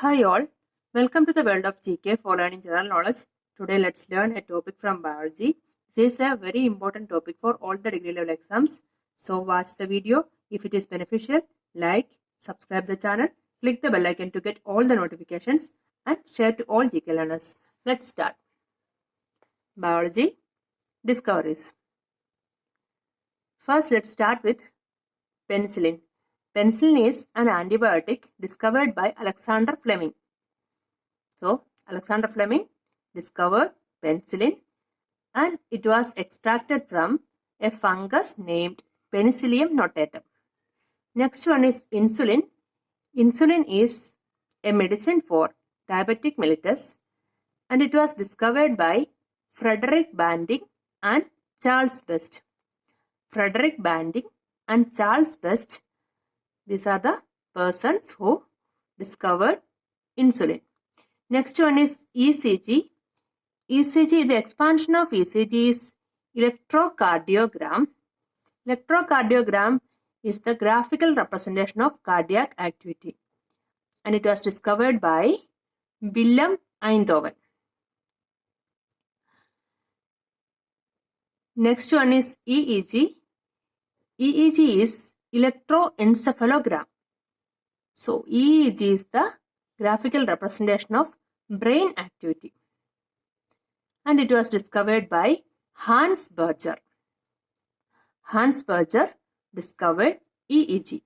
Hi all, welcome to the world of GK for learning general knowledge. Today let's learn a topic from biology. This is a very important topic for all the degree level exams. So watch the video. If it is beneficial, like, subscribe the channel, click the bell icon to get all the notifications and share to all GK learners. Let's start. Biology discoveries. First let's start with penicillin. Penicillin is an antibiotic discovered by Alexander Fleming. So, Alexander Fleming discovered penicillin and it was extracted from a fungus named Penicillium notatum. Next one is insulin. Insulin is a medicine for diabetic mellitus and it was discovered by Frederick Banting and Charles Best. Frederick Banting and Charles Best, these are the persons who discovered insulin. Next one is ECG. ECG, the expansion of ECG is electrocardiogram. Electrocardiogram is the graphical representation of cardiac activity and it was discovered by Wilhelm Einthoven. Next one is EEG. EEG is electroencephalogram. So EEG is the graphical representation of brain activity and it was discovered by Hans Berger. Hans Berger discovered EEG.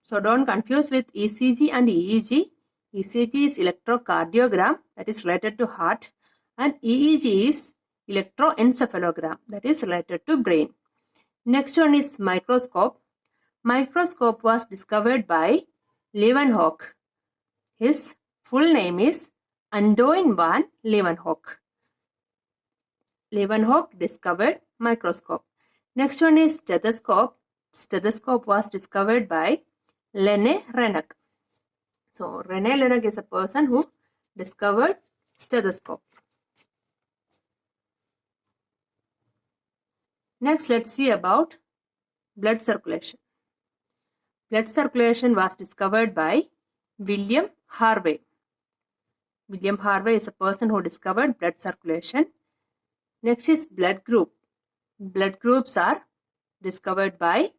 So don't confuse with ECG and EEG. ECG is electrocardiogram, that is related to heart, and EEG is electroencephalogram, that is related to brain. Next one is microscope. Microscope was discovered by Leeuwenhoek. His full name is Antoine van Leeuwenhoek. Leeuwenhoek discovered microscope. Next one is stethoscope. Stethoscope was discovered by René Laennec. So René Laennec is a person who discovered stethoscope. Next, let's see about blood circulation. Blood circulation was discovered by William Harvey. William Harvey is a person who discovered blood circulation. Next is blood group. Blood groups are discovered by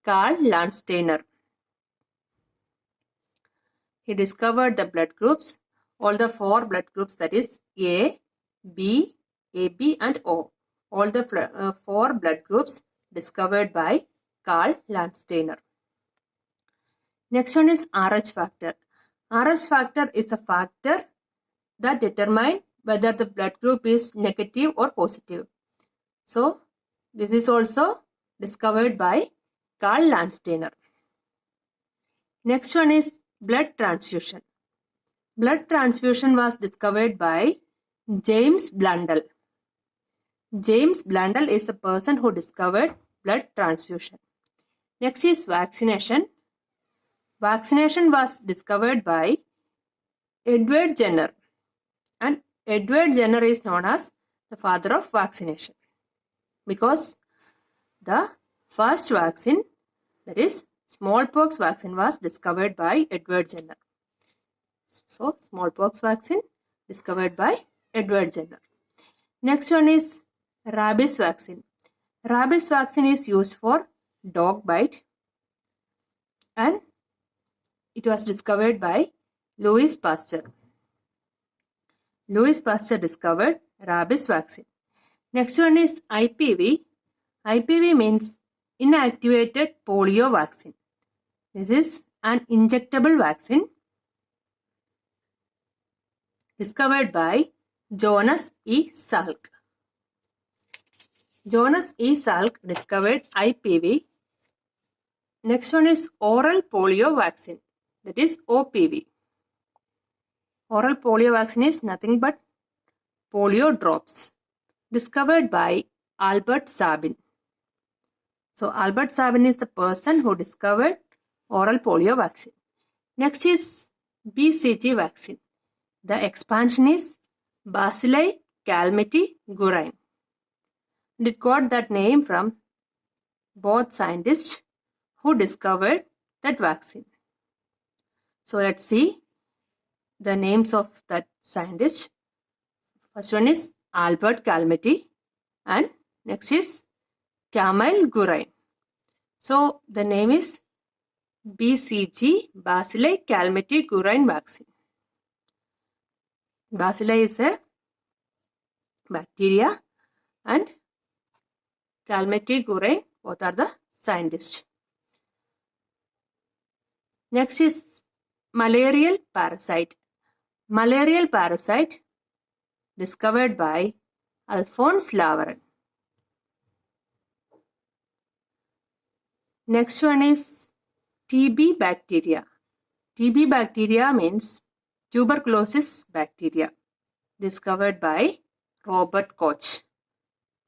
Karl Landsteiner. He discovered the blood groups, all the 4 blood groups, that is A, B, AB and O. All the 4 blood groups discovered by Karl Landsteiner. Next one is RH factor. RH factor is a factor that determines whether the blood group is negative or positive. So, this is also discovered by Karl Landsteiner. Next one is blood transfusion. Blood transfusion was discovered by James Blundell. James Blundell is a person who discovered blood transfusion. Next is vaccination. Vaccination was discovered by Edward Jenner. And Edward Jenner is known as the father of vaccination because the first vaccine, that is smallpox vaccine, was discovered by Edward Jenner. So smallpox vaccine discovered by Edward Jenner. Next one is rabies vaccine. Rabies vaccine is used for dog bite and it was discovered by Louis Pasteur. Louis Pasteur discovered rabies vaccine. Next one is IPV. IPV means inactivated polio vaccine. This is an injectable vaccine discovered by Jonas E. Salk. Jonas E. Salk discovered IPV. Next one is oral polio vaccine, that is OPV. Oral polio vaccine is nothing but polio drops discovered by Albert Sabin. So Albert Sabin is the person who discovered oral polio vaccine. Next is BCG vaccine. The expansion is Bacilli calmette guerin. And it got that name from both scientists who discovered that vaccine. So let's see the names of that scientist. First one is Albert Calmetti and next is Camille Gurain. So the name is BCG, Bacilli Calmetti Gurain vaccine. Bacilli is a bacteria and Calmetti Gurain, both are the scientists. Next is malarial parasite. Malarial parasite discovered by Alphonse Laveran. Next one is TB bacteria. TB bacteria means tuberculosis bacteria, discovered by Robert Koch.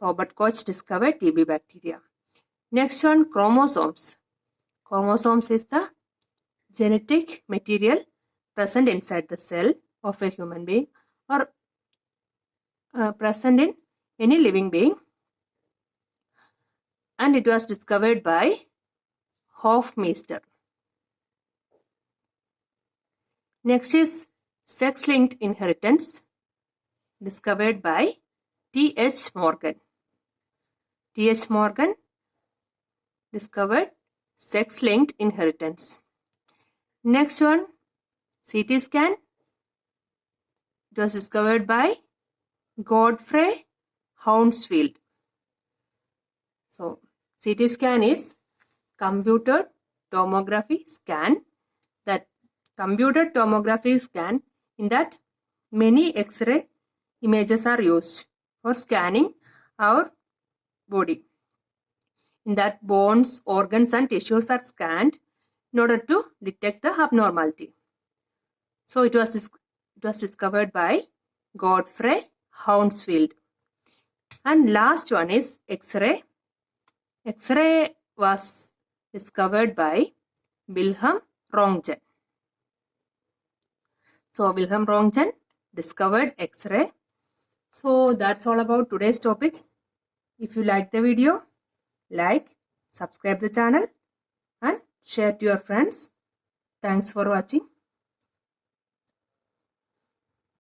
Robert Koch discovered TB bacteria. Next one, chromosomes. Chromosomes is the genetic material present inside the cell of a human being or present in any living being, and it was discovered by Hofmeister. Next is sex-linked inheritance, discovered by T.H. Morgan. T.H. Morgan discovered sex-linked inheritance. Next one, CT scan. It was discovered by Godfrey Hounsfield. So, CT scan is computed tomography scan. That computed tomography scan, in that many X-ray images are used for scanning our body. In that bones, organs and tissues are scanned in order to detect the abnormality. So it was discovered by Godfrey Hounsfield. And last one is X-ray. X-ray was discovered by Wilhelm Röntgen. So Wilhelm Röntgen discovered X-ray. So that's all about today's topic. If you like the video, like, subscribe the channel and share to your friends. Thanks for watching.